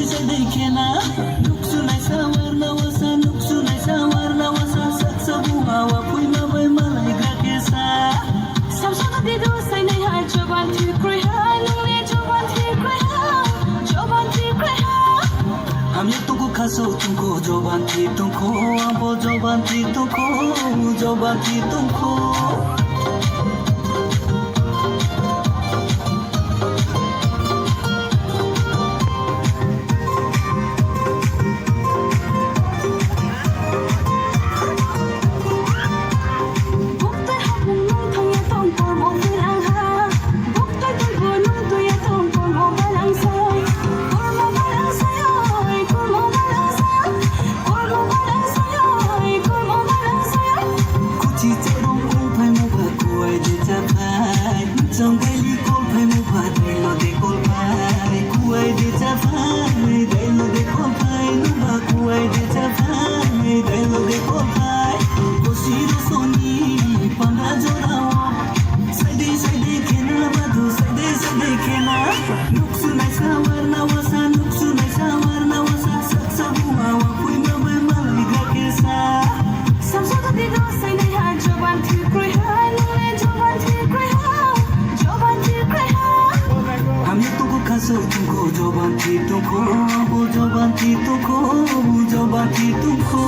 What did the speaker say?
देखना नुक्सुनाय सावारना wasa नुक्सुनाय सावारना wasa saksa buhawa pui mabai malai grakesa samsaka dido sai nei ha joban thi kroi ha nungle joban thi kroi ha joban thi kroi ha हम ये तुमको खासो तुमको जोबांती तुमको आंबो जोबांती तुमको जोबांती तुमको Jonggali kol phai mu bhat lo de kol phai kuai de cha phai dai lo de kol phai nu ba kuai de cha phai dai lo de kol phai kosiro soni pamra jorao sai de khena ba du sai de khena nuksu nai sawarna wasa nuksu nai sawarna wasa saksa buwa wa pui ma bai malai gakesa samsaka dido sai nei ha joban thi kroi ha nungle joban thi kroi ha हम ये तुमको खासो तुमको जोबांती तुमको जोबांती तुमको जोबांती तुमको